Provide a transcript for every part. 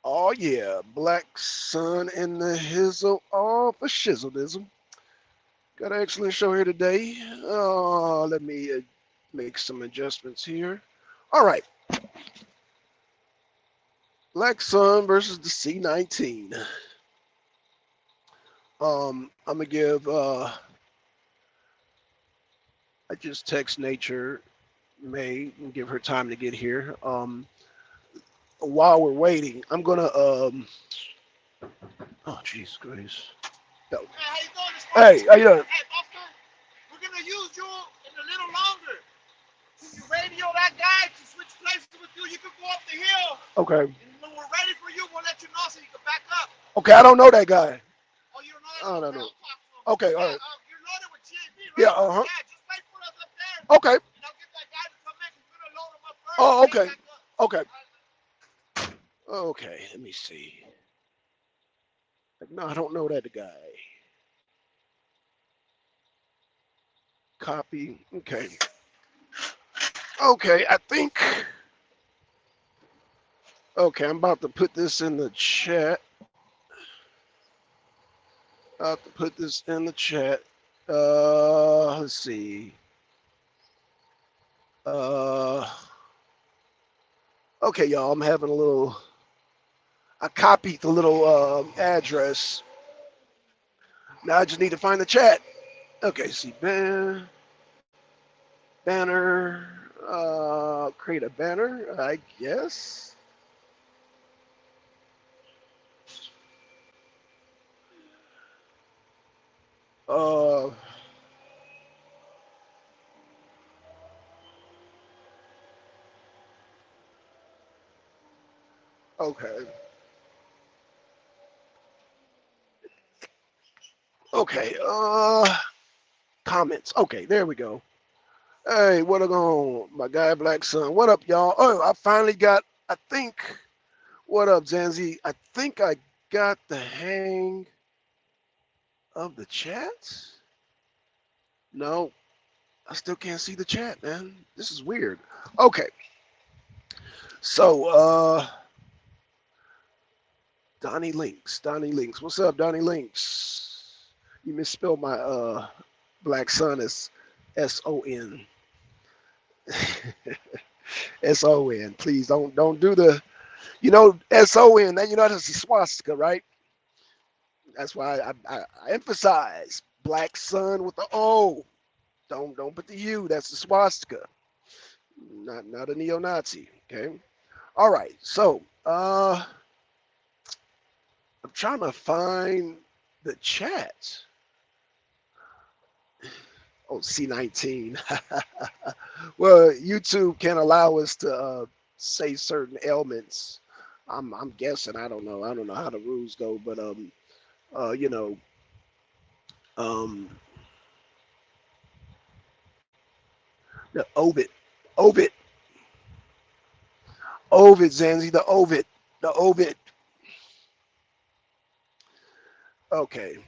Oh yeah, Black Sun in the Hizzle, all for shizzledism. Got an excellent show here today. Let me make some adjustments here. All right, Black Sun versus the C19. I'm gonna give. I just text Nature May and give her time to get here. While we're waiting, I'm gonna. Oh, jeez, grace. No. Hey, how you doing? Hey, Buster, we're gonna use you in a little longer. Can you radio that guy to switch places with you? You can go up the hill. Okay. And when we're ready for you, we'll let you know so you can back up. Okay, I don't know that guy. Oh, you don't know that? I don't know. Okay, all right. You're loaded with GAB, right? Yeah, uh-huh. Yeah, just wait for us up there. Okay. And I'll get that guy to come in. He's gonna load him up first. Oh, okay. Okay. Okay, let me see. No, I don't know that guy. Copy. Okay. Okay, I think. Okay, I'm about to put this in the chat. I'll have to put this in the chat. Let's see. Uh, okay, y'all. I'm having a little. I copied the little address. Now I just need to find the chat. Okay, see banner. Create a banner, I guess. Uh, okay. Okay. Comments. Okay, there we go. Hey, what up on my guy Black Sun? What up, y'all? Oh, I finally got. I think. What up, Zanzi? I think I got the hang of the chat. No, I still can't see the chat, man. This is weird. Okay, so Donnie Links. Donnie Links. What's up, Donnie Links? You misspelled my Black Sun as S-O-N. S-O-N. Please don't do the S-O-N. That that's a swastika, right? That's why I emphasize Black Sun with the O. Don't put the U. That's the swastika. Not a neo-Nazi. Okay. All right. So I'm trying to find the chat. Oh, C19. Well, YouTube can't allow us to say certain ailments. I'm guessing. I don't know. I don't know how the rules go, but you know, um, the Ovid, Ovid, Zanzi, the Ovid. Okay,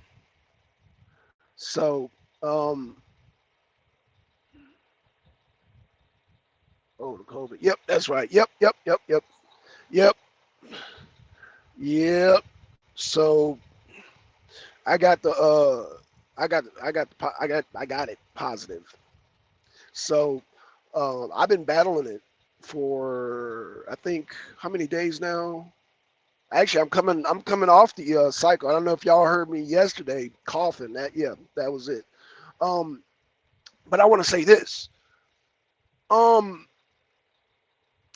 so oh, the COVID. Yep, that's right. Yep, yep. So I got the I got it positive. So I've been battling it for I think how many days now? Actually, I'm coming off the cycle. I don't know if y'all heard me yesterday coughing. That was it. Um, but I want to say this. Um,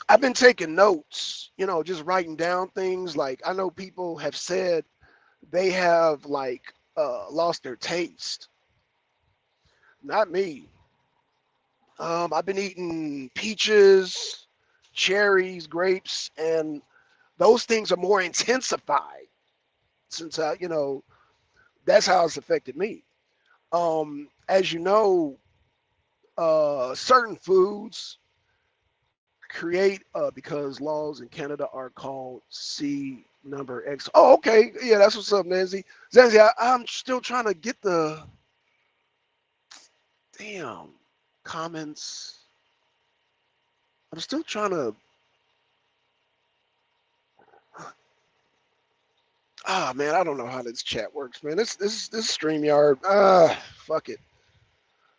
I've been taking notes. Just writing down things. Like I know people have said they have like lost their taste. Not me. I've been eating peaches, cherries, grapes, and those things are more intensified since that's how it's affected me. As you know, certain foods create because laws in Canada are called C number X. Oh, okay, yeah, that's what's up, Nancy. Zanzi, I'm still trying to get the damn comments. I'm still trying to. Ah, man, I don't know how this chat works, man. This StreamYard. Fuck it.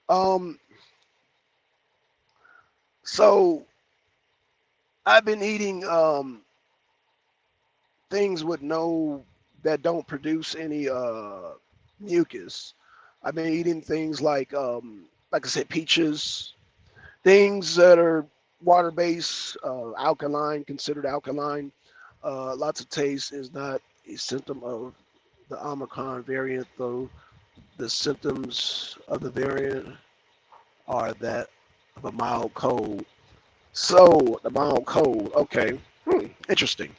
Um, so I've been eating things with no that don't produce any mucus. I've been eating things like I said, peaches, things that are water based, alkaline, considered alkaline. Lots of taste is not a symptom of the Omicron variant, though the symptoms of the variant are that of a mild cold. So the mild cold, okay, interesting.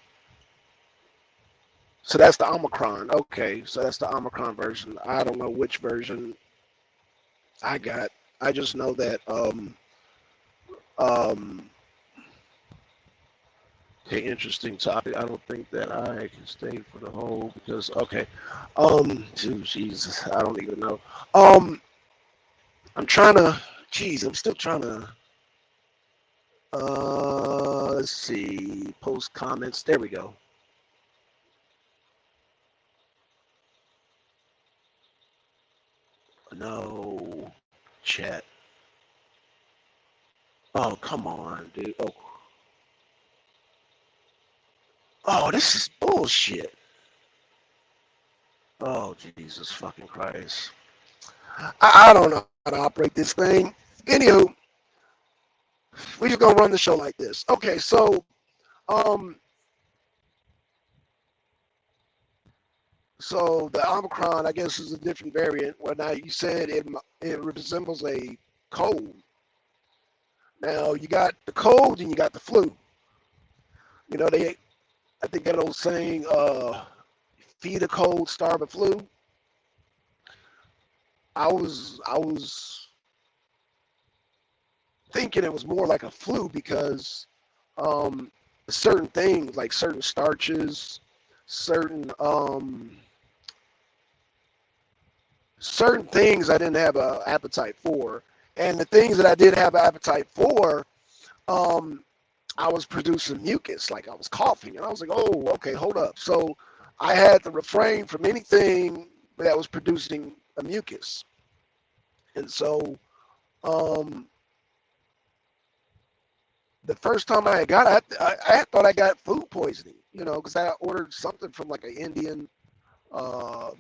So that's the Omicron. Okay, so that's the Omicron version. I don't know which version I got. I just know that um okay, interesting topic. I don't think that I can stay for the whole because okay. Jesus, I don't even know. Um I'm trying to I'm still trying to let's see, post comments. There we go. No chat. Oh, come on, dude. Oh, this is bullshit. Oh, Jesus fucking Christ. I don't know how to operate this thing. Anywho, we just gonna run the show like this. Okay, um, so the Omicron, I guess, is a different variant. Well, now you said it resembles a cold. Now you got the cold and you got the flu. You know, I think that old saying, feed a cold, starve a flu. I was thinking it was more like a flu because um, certain things like certain starches, certain certain things I didn't have an appetite for, and the things that I did have an appetite for, um, I was producing mucus, like I was coughing, and I was like, oh, okay, hold up. So I had to refrain from anything that was producing a mucus, and so um, the first time I got it, I thought I got food poisoning, you know, because I ordered something from like an Indian uh,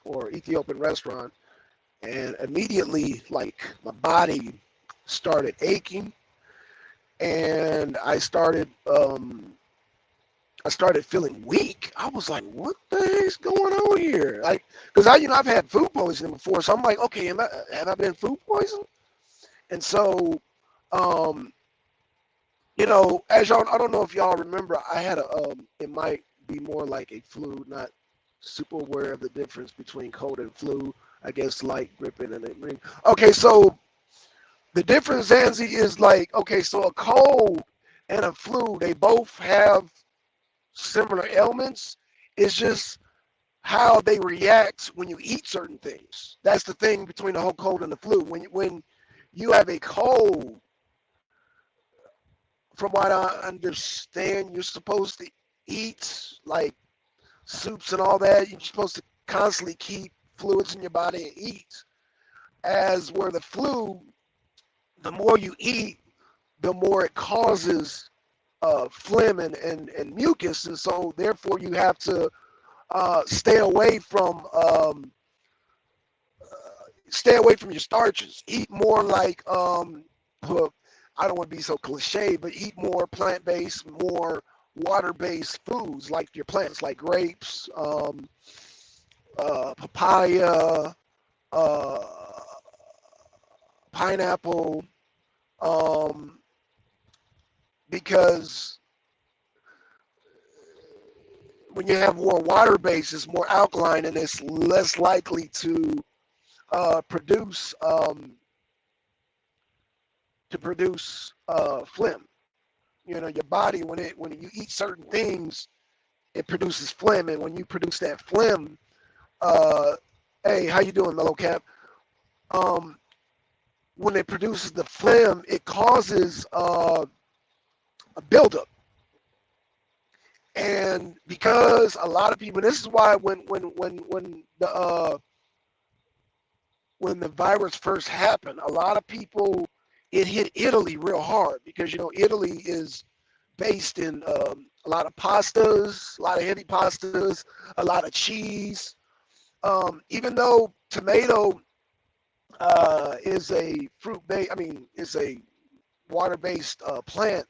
or Ethiopian restaurant, and immediately, like my body started aching, and I started feeling weak. I was like, "What the heck's going on here?" Like, because I've had food poisoning before, so I'm like, "Okay, have I been food poisoned?" And so, um, as y'all, I don't know if y'all remember, I had it might be more like a flu, not super aware of the difference between cold and flu. I guess like gripping and it. Okay, so the difference, Zanzi, is like, okay, so a cold and a flu, they both have similar ailments. It's just how they react when you eat certain things. That's the thing between the whole cold and the flu. When you have a cold, from what I understand, you're supposed to eat like soups and all that. You're supposed to constantly keep fluids in your body and eat. As where the flu, the more you eat, the more it causes phlegm and mucus, and so therefore you have to stay away from your starches. Eat more like I don't want to be so cliche, but eat more plant-based, more water-based foods like your plants, like grapes, papaya, uh, pineapple, um, because when you have more water-based, it's more alkaline and it's less likely to produce phlegm. You know, your body when you eat certain things, it produces phlegm, and when you produce that phlegm, uh, hey, how you doing, Mellow Cap? Um, when it produces the phlegm, it causes a buildup, And because a lot of people, this is why when the virus first happened, a lot of people, it hit Italy real hard because Italy is based in a lot of pastas, a lot of heavy pastas, a lot of cheese. Even though tomato is a fruit-based, I mean, it's a water-based plant.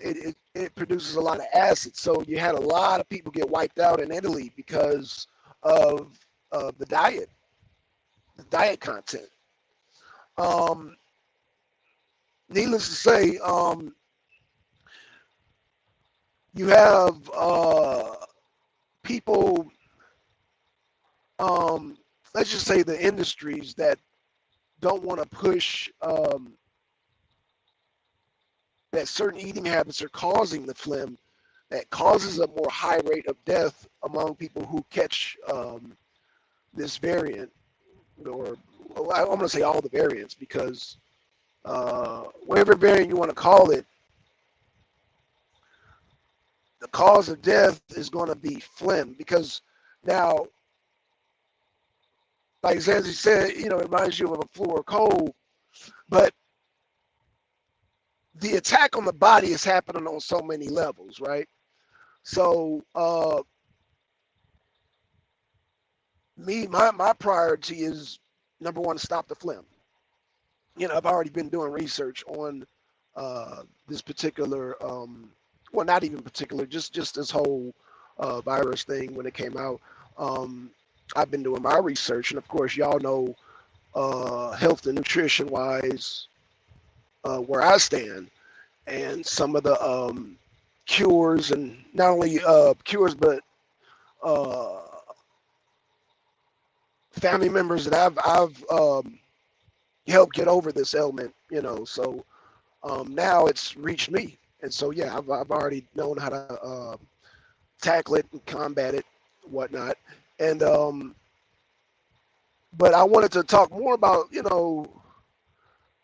It produces a lot of acid, so you had a lot of people get wiped out in Italy because of the diet content. Um, Needless to say, you have people, let's just say the industries that don't want to push that certain eating habits are causing the phlegm that causes a more high rate of death among people who catch this variant, or I'm going to say all the variants because whatever variant you want to call it, the cause of death is going to be phlegm because now, like Zanzi said, it reminds you of a flu or cold, but the attack on the body is happening on so many levels, right? So my priority is number one, stop the phlegm. I've already been doing research on this particular, well, not even particular, just this whole virus thing when it came out. I've been doing my research, and of course, y'all know health and nutrition wise where I stand, and some of the cures, and not only cures, but family members that I've helped get over this ailment. So now it's reached me, and so yeah, I've already known how to tackle it and combat it, whatnot, and but I wanted to talk more about,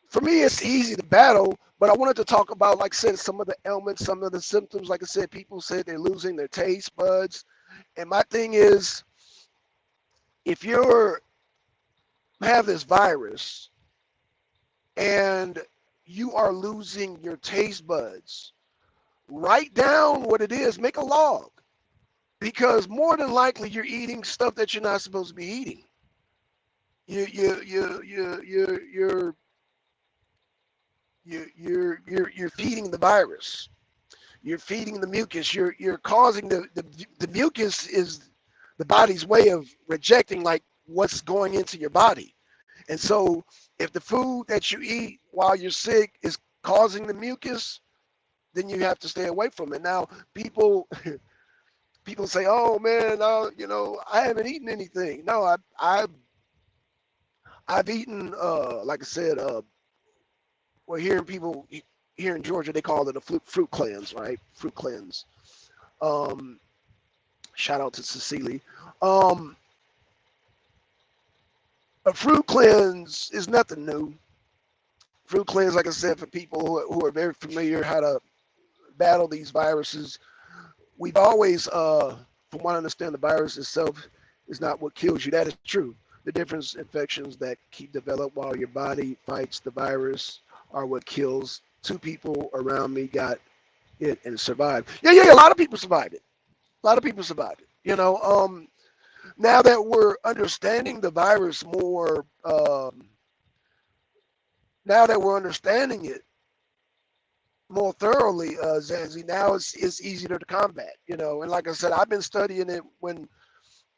for me it's easy to battle, but I wanted to talk about, like I said, some of the ailments, some of the symptoms. Like I said, people said they're losing their taste buds, and my thing is, if you have this virus and you are losing your taste buds, write down what it is, make a log, because more than likely you're eating stuff that you're not supposed to be eating. You're feeding the virus. You're feeding the mucus. You're causing the mucus is the body's way of rejecting like what's going into your body. And so if the food that you eat while you're sick is causing the mucus, then you have to stay away from it. Now, people say, "Oh man, I haven't eaten anything." No, I've eaten, like I said, we're hearing people here in Georgia, they call it a fruit cleanse, right? Fruit cleanse. Shout out to Cecily. A fruit cleanse is nothing new. Fruit cleanse, like I said, for people who are very familiar how to battle these viruses, we've always, from what I understand, the virus itself is not what kills you. That is true. The different infections that keep develop while your body fights the virus are what kills. 2 people around me got it and survived. Yeah. A lot of people survived it. Now that we're understanding the virus more, now that we're understanding it more thoroughly, Zanzi, now it's easier to combat. And like I said, I've been studying it when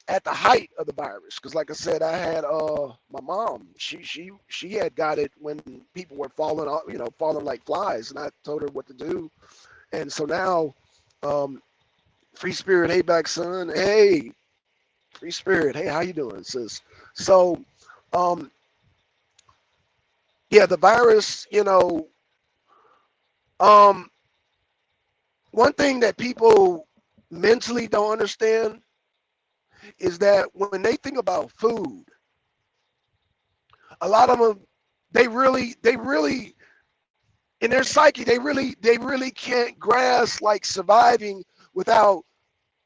at the height of the virus, because like I said, I had my mom. She had got it when people were falling off, falling like flies, and I told her what to do. And so now, Free Spirit, hey back son, hey Free Spirit, hey, how you doing, sis? So, yeah, the virus, one thing that people mentally don't understand is that when they think about food, a lot of them, they really, in their psyche, they really can't grasp like surviving without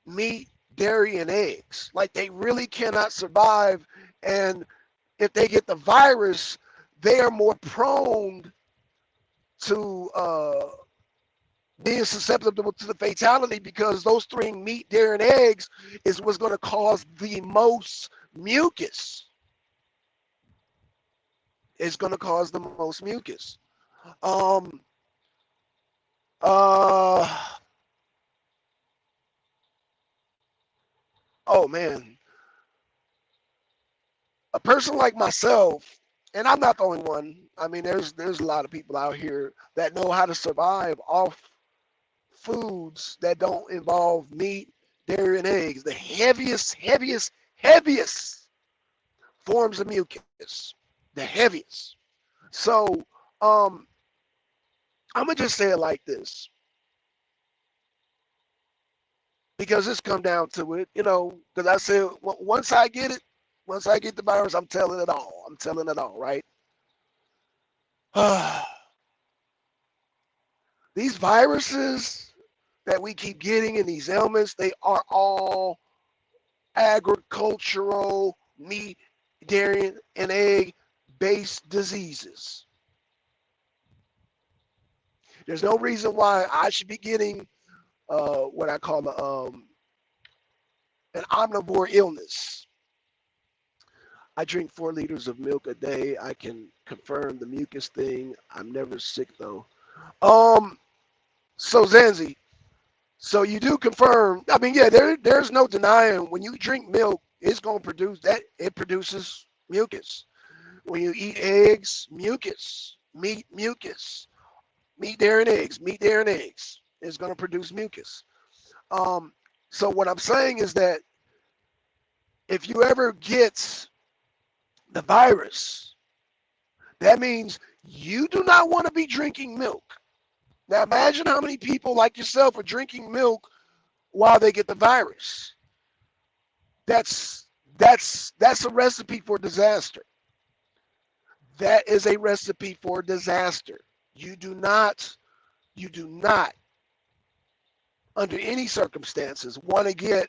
meat, dairy, and eggs. Like they really cannot survive. And if they get the virus, they are more prone to being susceptible to the fatality, because those three, meat, dairy, and eggs, is what's going to cause the most mucus. It's going to cause the most mucus. Um, uh, oh man, a person like myself, and I'm not the only one. I mean, there's a lot of people out here that know how to survive off foods that don't involve meat, dairy, and eggs. The heaviest forms of mucus. The heaviest. So I'm gonna just say it like this, because it's come down to it, because I said once I get the virus, I'm telling it all. I'm telling it all, right? These viruses that we keep getting and these ailments, they are all agricultural, meat, dairy, and egg-based diseases. There's no reason why I should be getting what I call an omnivore illness. I drink 4 liters of milk a day. I can confirm the mucus thing. I'm never sick though. So Zanzi, so you do confirm. I mean, yeah, there's no denying when you drink milk, it's gonna produce that. It produces mucus. When you eat eggs, mucus. Meat, mucus. Meat, dairy, and eggs. Meat, dairy, and eggs is gonna produce mucus. So what I'm saying is that if you ever get the virus, that means you do not want to be drinking milk. Now imagine how many people like yourself are drinking milk while they get the virus. That's a recipe for disaster. That is a recipe for disaster. You do not, under any circumstances, want to get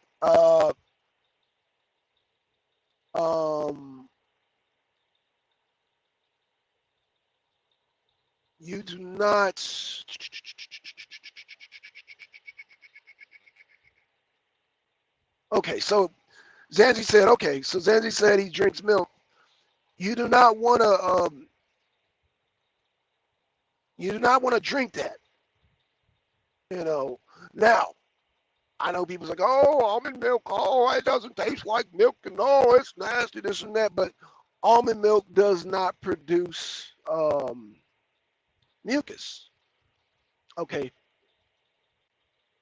you do not. Okay, so Zanzi said he drinks milk. You do not want to drink that. Now, I know people's like, oh, almond milk, oh, it doesn't taste like milk, and oh, it's nasty, this and that. But almond milk does not produce mucus. Okay.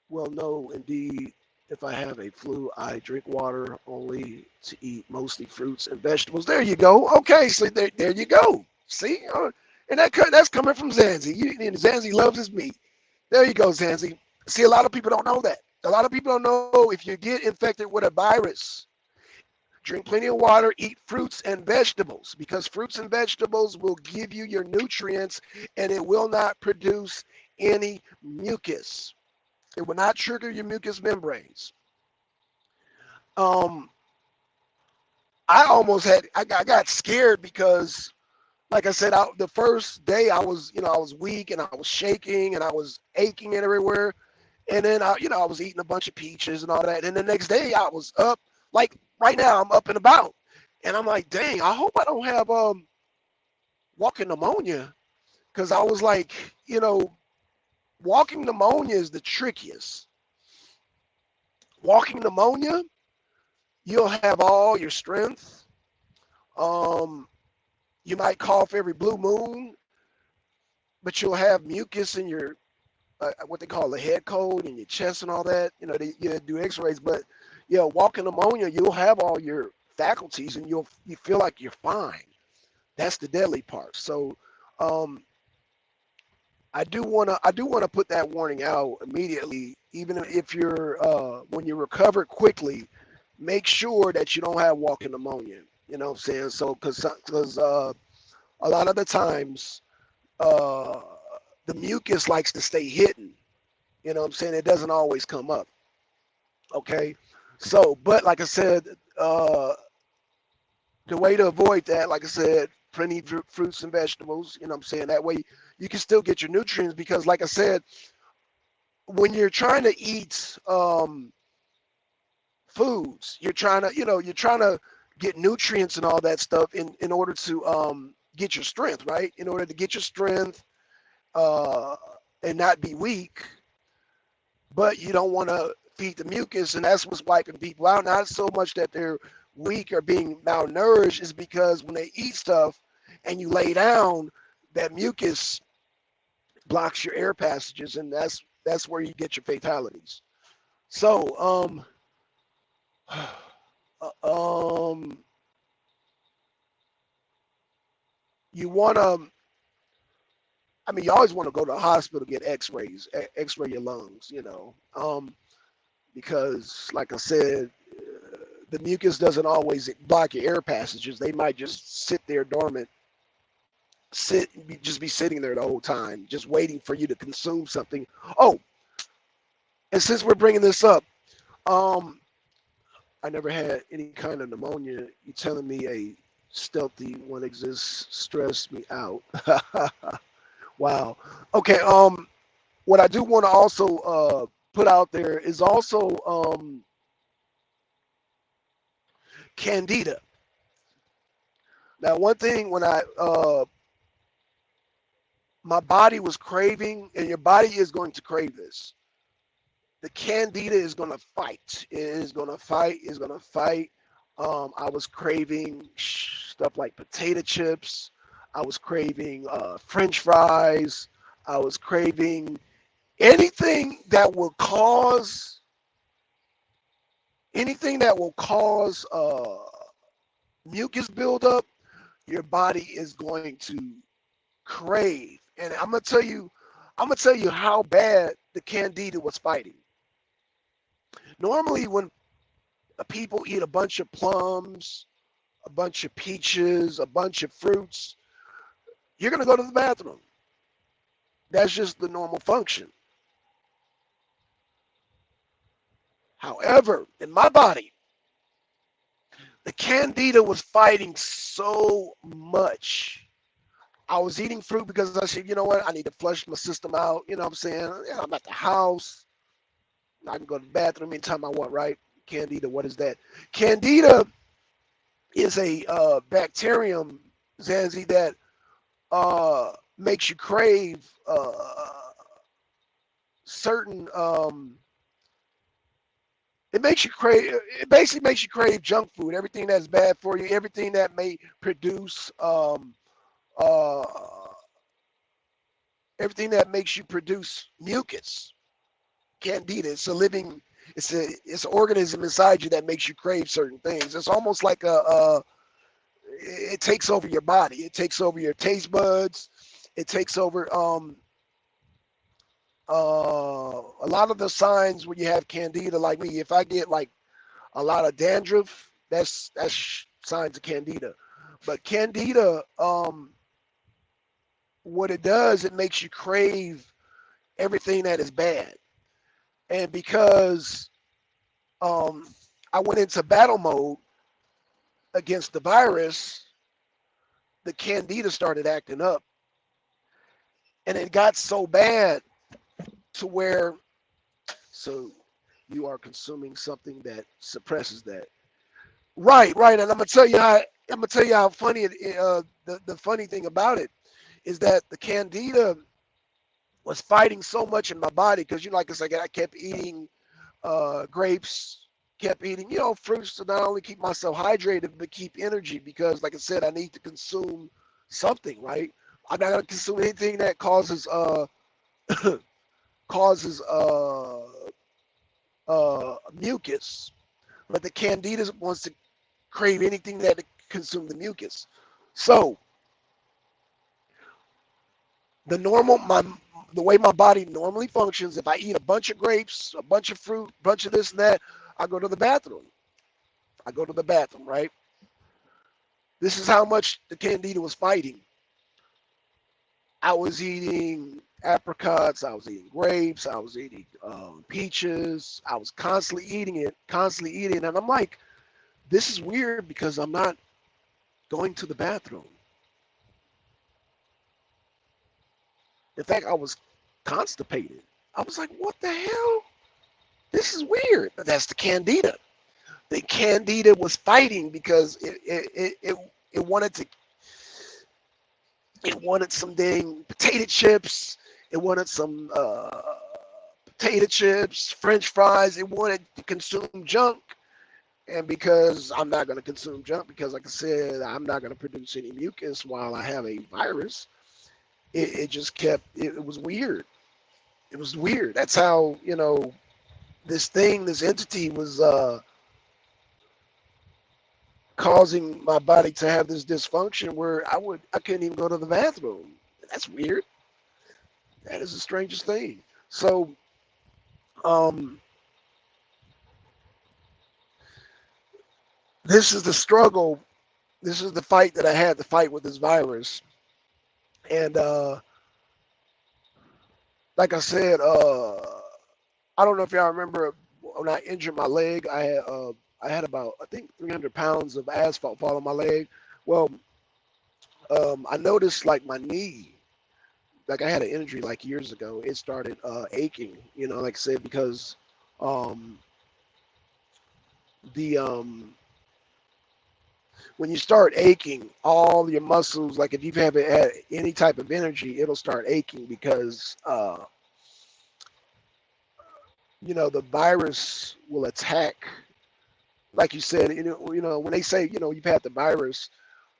Well, no, indeed. If I have a flu, I drink water only to eat mostly fruits and vegetables. There you go. Okay, so there you go. See? And that's coming from Zanzi. Zanzi loves his meat. There you go, Zanzi. See, a lot of people don't know that. A lot of people don't know if you get infected with a virus, drink plenty of water, eat fruits and vegetables, because fruits and vegetables will give you your nutrients and it will not produce any mucus. It will not trigger your mucous membranes. I got scared because, like I said, the first day I was weak and I was shaking and I was aching everywhere. And then I was eating a bunch of peaches and all that. And the next day I was up, like right now I'm up and about. And I'm like, dang, I hope I don't have walking pneumonia. Because I was like, walking pneumonia is the trickiest. Walking pneumonia, you'll have all your strength. You might cough every blue moon, but you'll have mucus in your what they call the head cold in your chest and all that. They do x-rays, but walking pneumonia, you'll have all your faculties and you feel like you're fine. That's the deadly part. So I do want to put that warning out immediately. Even if you're when you recover quickly, make sure that you don't have walking pneumonia. You know what I'm saying? So because a lot of the times the mucus likes to stay hidden. You know what I'm saying? It doesn't always come up. Okay, so but like I said, the way to avoid that, like I said, plenty of fruits and vegetables. You know what I'm saying? That way you can still get your nutrients because, like I said, when you're trying to eat foods, you're trying to, you're trying to get nutrients and all that stuff in order to get your strength, right? In order to get your strength uh, and not be weak, but you don't want to feed the mucus, and that's what's wiping people out. Not so much that they're weak or being malnourished, is because when they eat stuff and you lay down, that mucus blocks your air passages, and that's where you get your fatalities. So, um, you want to. I mean, you always want to go to the hospital to get X-rays, X-ray your lungs, because, like I said, the mucus doesn't always block your air passages. They might just sit there dormant, just be sitting there the whole time, just waiting for you to consume something. Oh, and since we're bringing this up, um, I never had any kind of pneumonia. You telling me a stealthy one exists stressed me out. Wow. Okay. What I do want to also put out there is also candida. Now, one thing when my body was craving, and your body is going to crave this. The candida is going to fight. It is going to fight. It's going to fight. I was craving stuff like potato chips. I was craving French fries. I was craving anything that will cause mucus buildup. Your body is going to crave, and I'm gonna tell you how bad the candida was fighting. Normally, when people eat a bunch of plums, a bunch of peaches, a bunch of fruits, you're gonna go to the bathroom. That's just the normal function. However, in my body, the candida was fighting so much. I was eating fruit because I said, you know what, I need to flush my system out. You know what I'm saying? Yeah, I'm at the house. I can go to the bathroom anytime I want, right? Candida, what is that? Candida is a bacterium, Zanzi, that makes you crave certain it basically makes you crave junk food, everything that's bad for you, everything that may produce uh, everything that makes you produce mucus. Candida, it's an organism inside you that makes you crave certain things. It's almost like it takes over your body. It takes over your taste buds. It takes over a lot of the signs when you have candida, like me. If I get like a lot of dandruff, that's signs of candida. But candida, what it does, it makes you crave everything that is bad. And because I went into battle mode against the virus, the candida started acting up, and it got so bad to where, so you are consuming something that suppresses that. Right, right. And I'm gonna tell you how funny the funny thing about it is that the candida was fighting so much in my body because, like I said, I kept eating grapes, kept eating, fruits to not only keep myself hydrated but keep energy because, like I said, I need to consume something, right? I'm not gonna consume anything that causes causes mucus, but the candida wants to crave anything that consume the mucus. So the way my body normally functions, if I eat a bunch of grapes, a bunch of fruit, a bunch of this and that, I go to the bathroom. I go to the bathroom, right? This is how much the candida was fighting. I was eating apricots, I was eating grapes, I was eating peaches. I was constantly eating, and I'm like, this is weird because I'm not going to the bathroom. In fact, I was constipated. I was like, what the hell? This is weird. But that's the candida. The candida was fighting because it wanted to, it wanted some dang potato chips. It wanted some potato chips, French fries. It wanted to consume junk. And because I'm not going to consume junk, because like I said, I'm not going to produce any mucus while I have a virus, it just kept, it was weird. It was weird. That's how, this entity was causing my body to have this dysfunction where I couldn't even go to the bathroom. That's weird. That is the strangest thing. So, um, this is the struggle. This is the fight that I had to fight with this virus. And like I said, I don't know if y'all remember when I injured my leg. I had about, I think, 300 pounds of asphalt fall on my leg. Well, I noticed like my knee, like I had an injury like years ago. It started aching. Like I said, because um, the when you start aching, all your muscles, like if you haven't had any type of energy, it'll start aching because the virus will attack. Like you said, when they say, you've had the virus,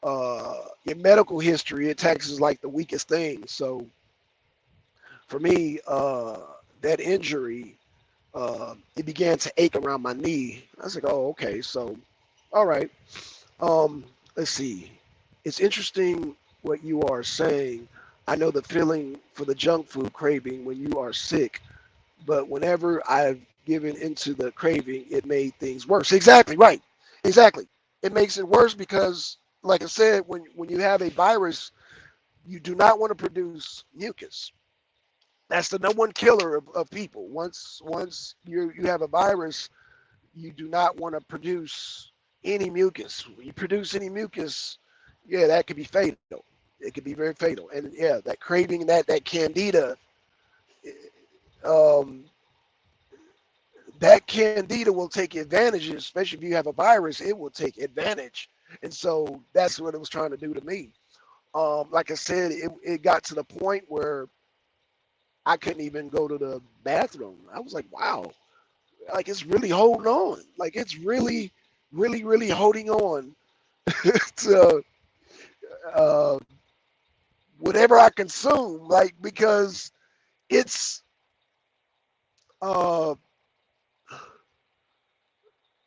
your medical history, it taxes like the weakest thing. So for me, that injury, it began to ache around my knee. I was like, oh, okay. So, all right. Let's see. It's interesting what you are saying. I know the feeling for the junk food craving when you are sick, but whenever I've given into the craving, it made things worse. Exactly right. Exactly. It makes it worse because, like I said, when you have a virus, you do not want to produce mucus. That's the number one killer of people. Once you have a virus, you do not want to produce any mucus. When you produce any mucus, yeah, that could be fatal. It could be very fatal. And yeah, that craving, that candida, um, that candida will take advantage, especially if you have a virus, it will take advantage. And so that's what it was trying to do to me. Like I said, it got to the point where I couldn't even go to the bathroom. I was like, wow, like it's really holding on. Like it's really, really, really holding on to uh, whatever I consume. Like because it's uh,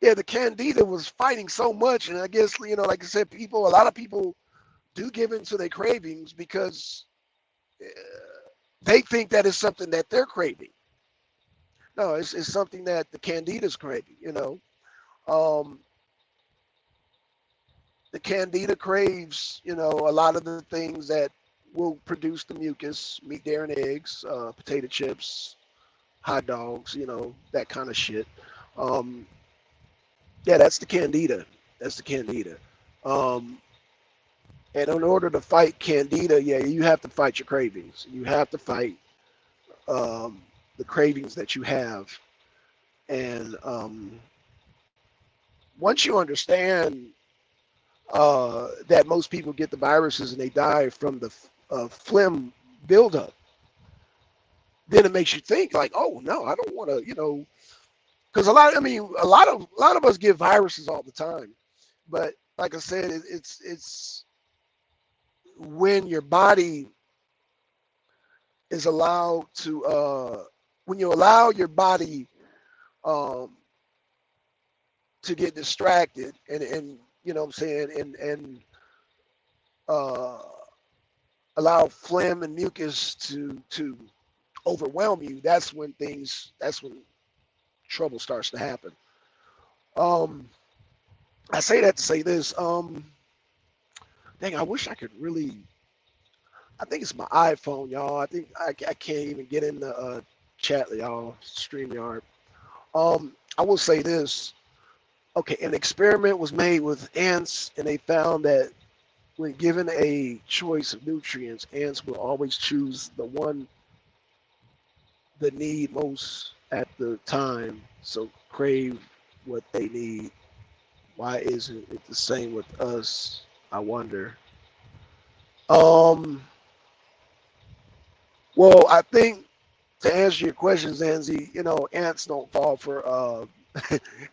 yeah, the candida was fighting so much, and I guess like I said, a lot of people do give into their cravings because uh, they think that is something that they're craving. No, it's something that the candida's craving. Um, the candida craves, a lot of the things that will produce the mucus: meat, dairy, and eggs, potato chips, hot dogs, that kind of shit. Um, yeah, that's the candida. That's the candida. Um, and in order to fight candida, yeah, you have to fight your cravings. You have to fight the cravings that you have. And once you understand that most people get the viruses and they die from the phlegm buildup, then it makes you think like, oh no, I don't want to, because a lot of us get viruses all the time, but like I said, it's when your body is allowed to, when you allow your body um, to get distracted and what I'm saying, and uh, allow phlegm and mucus to overwhelm you, that's when trouble starts to happen. Um, I say that to say this. Dang, I wish I could really. I think it's my iPhone, y'all. I think I can't even get in the chat, y'all. StreamYard. I will say this. Okay, an experiment was made with ants, and they found that when given a choice of nutrients, ants will always choose the one that need most at the time. So crave what they need. Why isn't it the same with us? I wonder. Um. Well, I think to answer your question, Zanzi, ants don't fall for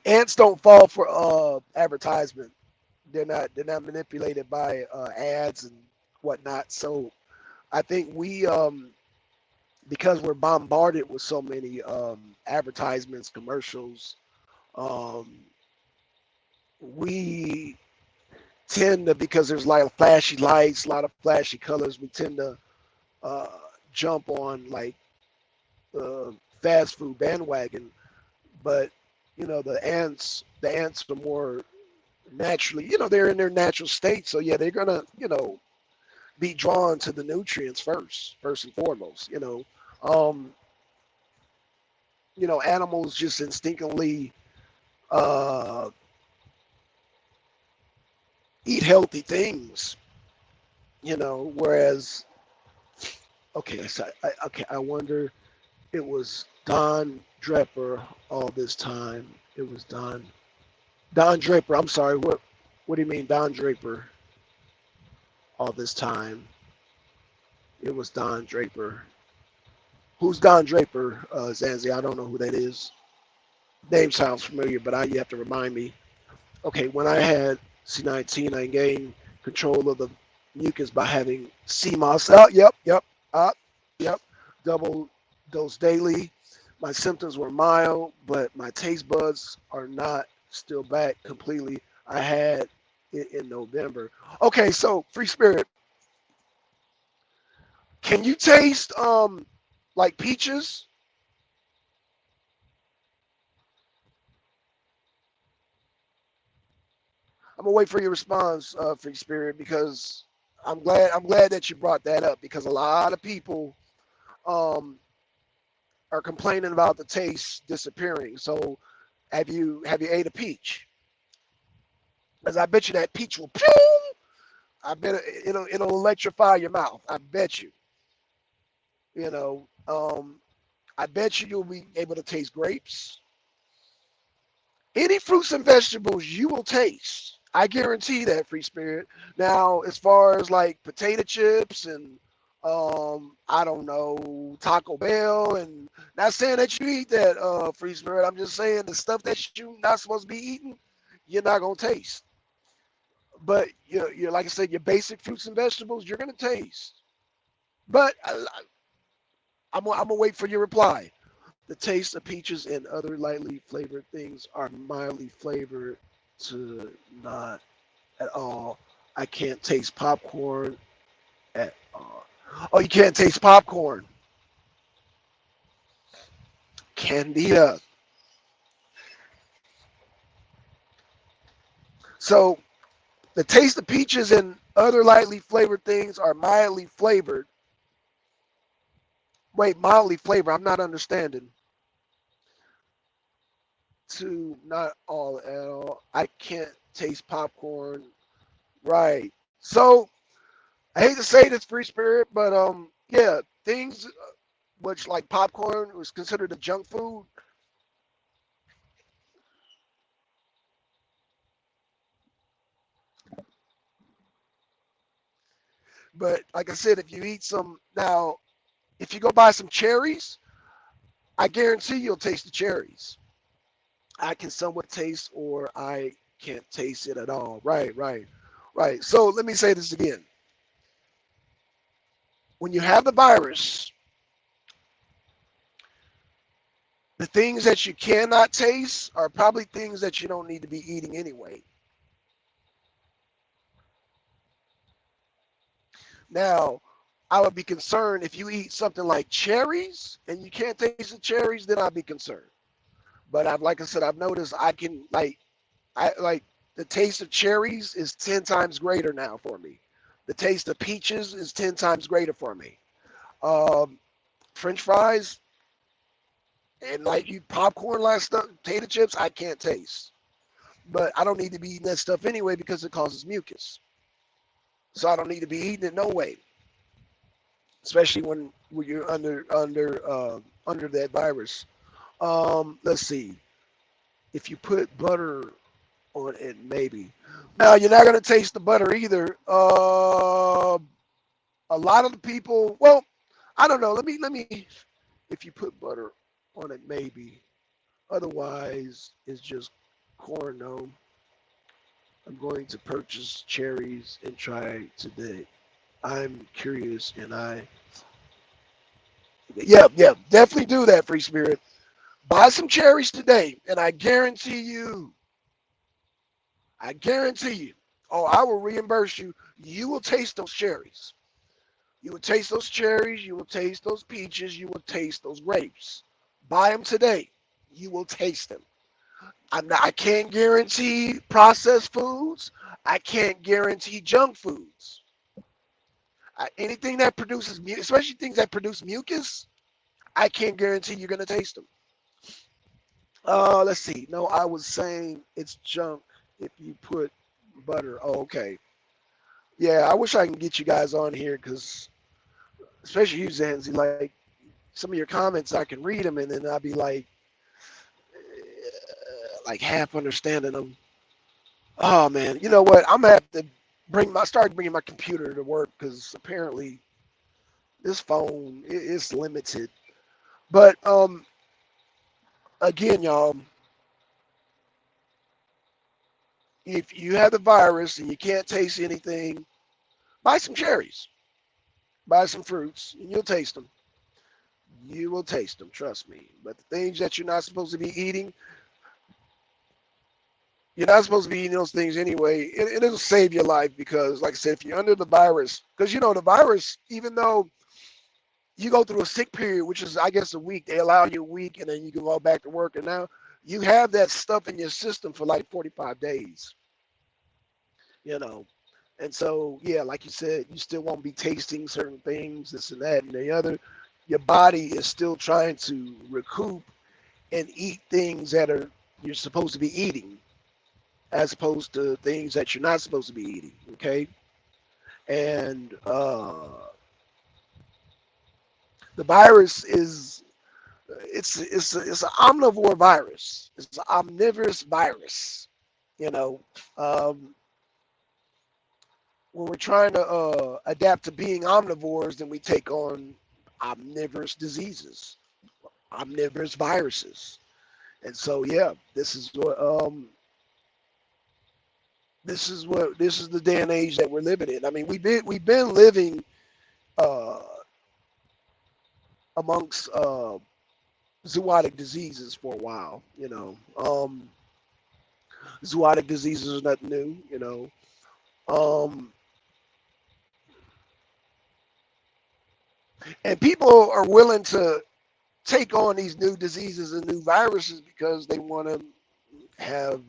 ants don't fall for advertisement. They're not manipulated by ads and whatnot. So I think we because we're bombarded with so many advertisements, commercials, um, we tend to, because there's a lot of flashy lights, a lot of flashy colors, we tend to uh, jump on like the fast food bandwagon. But the ants are more naturally, they're in their natural state. So yeah, they're gonna, be drawn to the nutrients first and foremost. Um, animals just instinctively uh, eat healthy things. Whereas, okay, I wonder, it was Don Draper all this time. It was Don Draper. I'm sorry. What do you mean, Don Draper? All this time, it was Don Draper. Who's Don Draper, Zanzi? I don't know who that is. Name sounds familiar, but you have to remind me. Okay, when I had C19, I gained control of the mucus by having CMOS. Oh, yep, yep. Double dose daily. My symptoms were mild, but my taste buds are not still back completely. I had it in November. Okay, so Free Spirit, can you taste like peaches? I'm gonna wait for your response, Free Spirit, because I'm glad that you brought that up, because a lot of people um are complaining about the taste disappearing. So have you ate a peach? Because I bet you that peach will, I bet it'll electrify your mouth. I bet you. You know, I bet you'll be able to taste grapes. Any fruits and vegetables you will taste. I guarantee that, Free Spirit. Now, as far as like potato chips and I don't know, Taco Bell, and not saying that you eat that, Free Spirit. I'm just saying the stuff that you're not supposed to be eating, you're not gonna taste. But you're like I said, your basic fruits and vegetables, you're gonna taste. But I'm gonna wait for your reply. The taste of peaches and other lightly flavored things are mildly flavored to not at all. I can't taste popcorn at all. Oh, you can't taste popcorn. Candida. So the taste of peaches and other lightly flavored things are mildly flavored. Wait, mildly flavored. I'm not understanding. To not all at all. I can't taste popcorn. Right. So I hate to say this, Free Spirit, but yeah, things which like popcorn was considered a junk food. But like I said, if you eat some now, if you go buy some cherries, I guarantee you'll taste the cherries. I can somewhat taste, or I can't taste it at all. Right, right, right. So let me say this again. When you have the virus, the things that you cannot taste are probably things that you don't need to be eating anyway. Now, I would be concerned if you eat something like cherries and you can't taste the cherries, then I'd be concerned. But like I said, I've noticed I can I like the taste of cherries is 10 times greater now for me. The taste of peaches is 10 times greater for me. Um, French fries and like you popcorn, like stuff, potato chips, I can't taste. But I don't need to be eating that stuff anyway because it causes mucus. So I don't need to be eating it no way, especially when you're under that virus. Let's see. If you put butter on it, maybe. Now you're not gonna taste the butter either. A lot of the people, well, I don't know. Let me. If you put butter on it, maybe. Otherwise, it's just corn. No, I'm going to purchase cherries and try today. I'm curious, and yeah, definitely do that, free spirit. Buy some cherries today, and I guarantee you, oh, I will reimburse you. You will taste those cherries. You will taste those cherries. You will taste those peaches. You will taste those grapes. Buy them today. You will taste them. I can't guarantee processed foods. I can't guarantee junk foods. Anything that produces, especially things that produce mucus, I can't guarantee you're going to taste them. Let's see. No, I was saying it's junk if you put butter. Oh, okay. Yeah, I wish I can get you guys on here because, especially you, Zanzi, like some of your comments, I can read them and then I'll be like half understanding them. Oh man, you know what? I'm gonna have to start bringing my computer to work because apparently this phone is limited. But again, y'all, if you have the virus and you can't taste anything, buy some cherries, buy some fruits, and you'll taste them. You will taste them, trust me. But the things that you're not supposed to be eating, you're not supposed to be eating those things anyway. It'll save your life because, like I said, if you're under the virus, because you know the virus, even though you go through a sick period, which is I guess a week, they allow you a week, and then you can go back to work. And now you have that stuff in your system for like 45 days, you know. And so, yeah, like you said, you still won't be tasting certain things, this and that and the other. Your body is still trying to recoup and eat things that are you're supposed to be eating, as opposed to things that you're not supposed to be eating. Okay, and the virus is it's an omnivore virus. It's an omnivorous virus. You know, um, when we're trying to adapt to being omnivores, then we take on omnivorous diseases, omnivorous viruses. And so, yeah, this is the day and age that we're living in. I mean, we've been living uh, amongst zoonotic diseases for a while. You know, zoonotic diseases are nothing new. You know, um, and people are willing to take on these new diseases and new viruses because they want to have,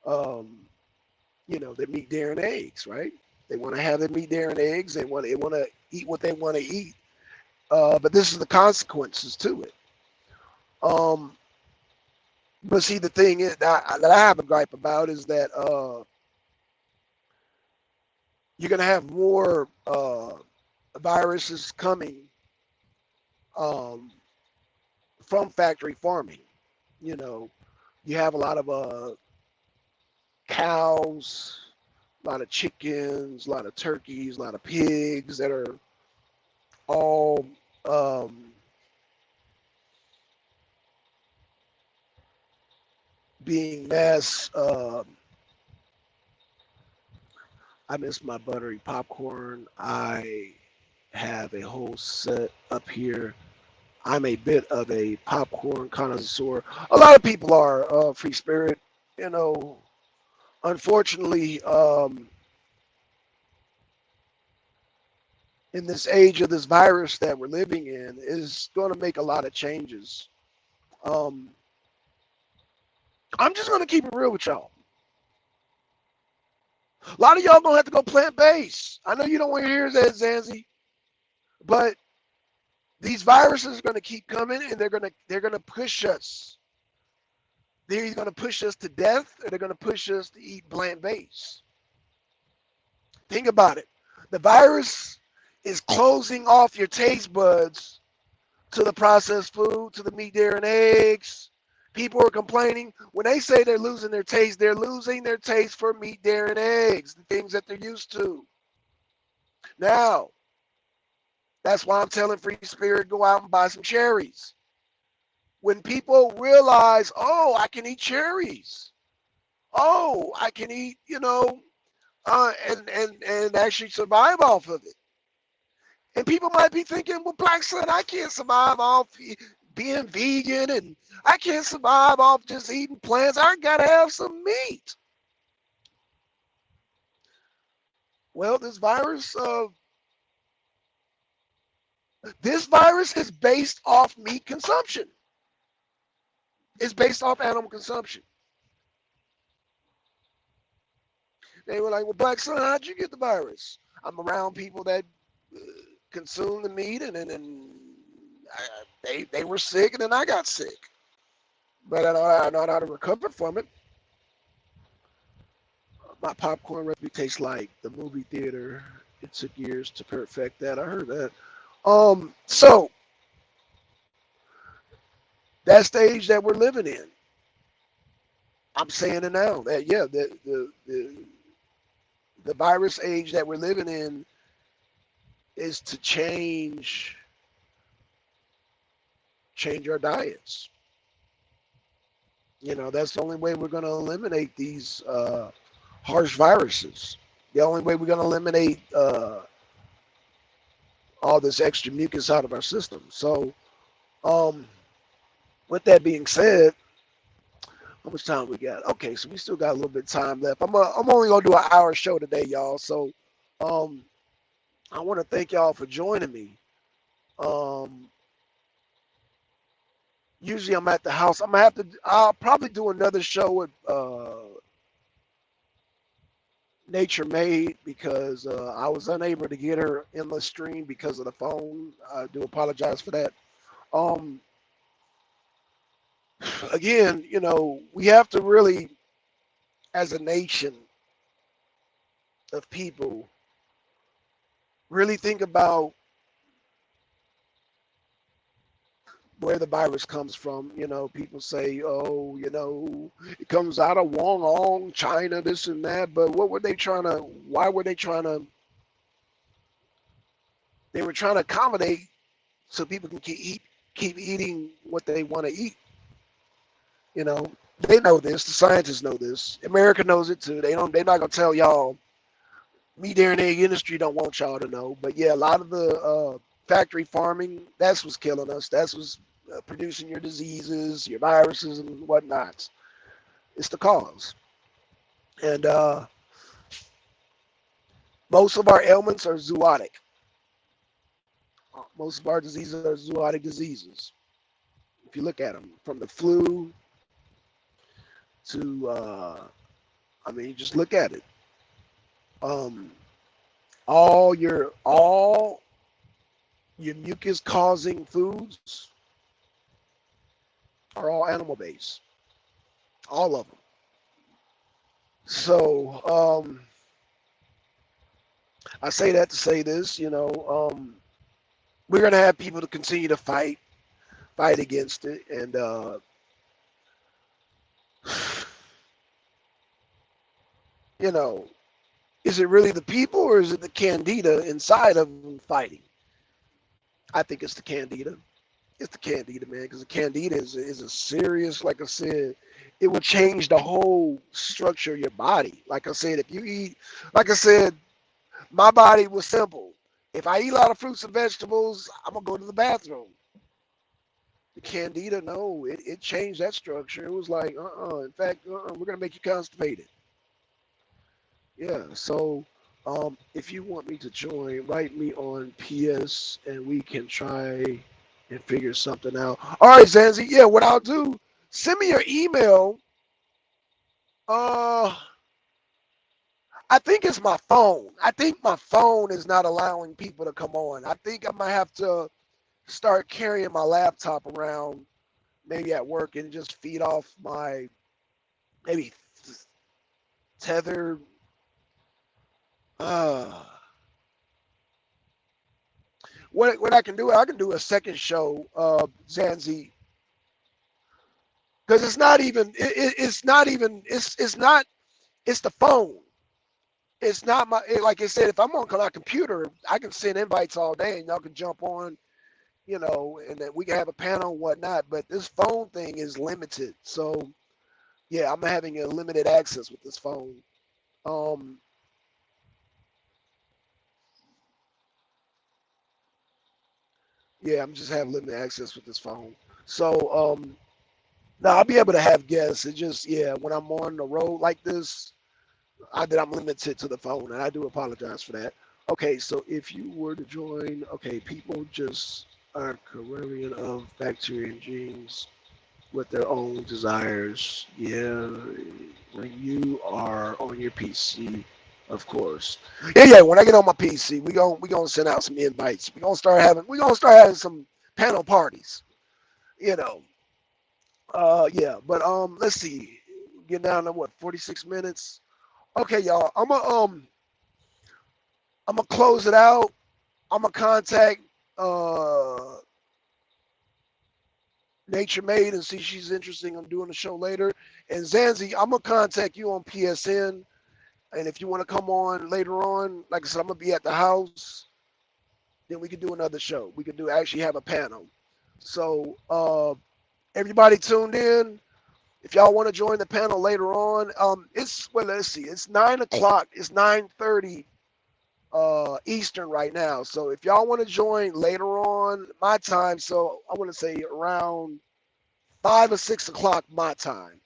um, their meat, dairy, and eggs, right? They want to have their meat, dairy, and eggs. They want to eat what they want to eat. But this is the consequences to it. Um, but see, the thing is that I have a gripe about is that you're going to have more viruses coming um, from factory farming. You know, you have a lot of cows, a lot of chickens, a lot of turkeys, a lot of pigs that are all being mass. I miss my buttery popcorn. I have a whole set up here. I'm a bit of a popcorn connoisseur. A lot of people are free spirit. You know, unfortunately, in this age of this virus that we're living in, is going to make a lot of changes. Um, I'm just going to keep it real with y'all. A lot of y'all gonna have to go plant-based. I know you don't want to hear that, Zanzi, but these viruses are gonna keep coming, and they're gonna push us. They're either gonna push us to death, or they're gonna push us to eat plant-based. Think about it. The virus is closing off your taste buds to the processed food, to the meat, dairy, and eggs. People are complaining when they say they're losing their taste. They're losing their taste for meat, dairy, and eggs, the things that they're used to. Now, that's why I'm telling Free Spirit, go out and buy some cherries. When people realize, oh, I can eat cherries. Oh, I can eat, and actually survive off of it. And people might be thinking, well, Blackson, I can't survive off being vegan, and I can't survive off just eating plants. I gotta have some meat. Well, this virus is based off meat consumption. It's based off animal consumption. They were like, well, Blackson, how'd you get the virus? I'm around people that consume the meat, and they were sick, and then I got sick. But I know how to recover from it. My popcorn recipe tastes like the movie theater. It took years to perfect that. I heard that. So that stage that we're living in, I'm saying it now. That the virus age that we're living in is to change our diets. That's the only way we're going to eliminate these harsh viruses. The only way we're going to eliminate all this extra mucus out of our system. So, with that being said, how much time we got? Okay, so we still got a little bit of time left. I'm only going to do an hour show today, y'all. So, I want to thank y'all for joining me. Usually I'm at the house. I'll probably do another show with Nature Made, because I was unable to get her in the stream because of the phone. I do apologize for that. Again, we have to really, as a nation of people, really think about where the virus comes from. People say, oh, it comes out of Wuhan, China, this and that. But why were they trying to, they were trying to accommodate so people can keep eating what they want to eat. They know this. The scientists know this. America knows it too. They're not going to tell y'all. Meat, dairy, and egg industry don't want y'all to know. But yeah, a lot of the factory farming, that's what's killing us. That's what's producing your diseases, your viruses, and whatnot. It's the cause. And most of our ailments are zoonotic. Most of our diseases are zoonotic diseases. If you look at them, from the flu to, just look at it. All your mucus causing foods are all animal based, all of them. So I say that to say this, we're gonna have people to continue to fight against it, and is it really the people, or is it the candida inside of them fighting? I think it's the candida. It's the candida, man, because the candida is a serious, like I said, it will change the whole structure of your body. Like I said, if you eat, like I said, my body was simple. If I eat a lot of fruits and vegetables, I'm going to go to the bathroom. The candida, no, it changed that structure. It was like, in fact, we're going to make you constipated. Yeah, so if you want me to join, write me on PS, and we can try and figure something out. All right, Zanzi, yeah, what I'll do, send me your email. I I think it's my phone. I think my phone is not allowing people to come on. I think I might have to start carrying my laptop around, maybe at work, and just feed off my maybe tether. Uh, what I can do a second show, Zanzi, because it's not it's the phone. It's not like I said. If I'm on my computer, I can send invites all day, and y'all can jump on, and then we can have a panel and whatnot. But this phone thing is limited, so yeah, I'm having a limited access with this phone. Um, yeah, I'm just having limited access with this phone. So now I'll be able to have guests. It just when I'm on the road like this, I'm limited to the phone, and I do apologize for that. Okay, so if you were to join, okay, people just are carrion of bacteria and genes with their own desires. Yeah, when you are on your PC, of course. Yeah. When I get on my PC, we gonna send out some invites. We gonna start having some panel parties. You know. Yeah. But let's see. Get down to what 46 minutes. Okay, y'all. I'm gonna close it out. I'm gonna contact uh Nature Maid and see if she's interested in doing the show later. And Zanzi, I'm gonna contact you on PSN. And if you want to come on later on, like I said, I'm gonna be at the house. Then we can do another show. We could do actually have a panel. So everybody tuned in. If y'all want to join the panel later on, let's see, it's 9 o'clock. It's 9:30 Eastern right now. So if y'all want to join later on my time, so I want to say around 5 or 6 o'clock my time,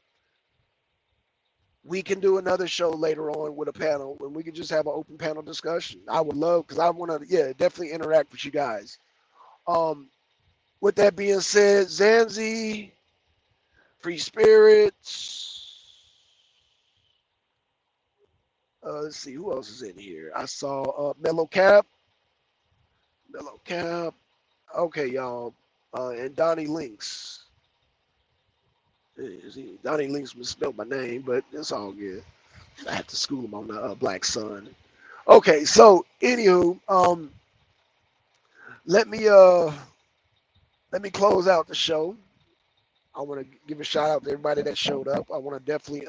we can do another show later on with a panel and we can just have an open panel discussion. I would love because I want to definitely interact with you guys. With that being said, Zanzi, Free Spirits. Let's see who else is in here. I saw Mellow Cap. Okay, y'all. And Donnie Links. Donnie Links misspelled my name, but it's all good. I had to school him on the Black Sun. Okay, so anywho, let me close out the show. I want to give a shout out to everybody that showed up. I want to definitely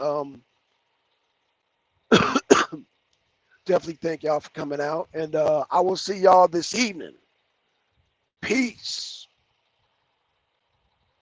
definitely thank y'all for coming out, and I will see y'all this evening. Peace.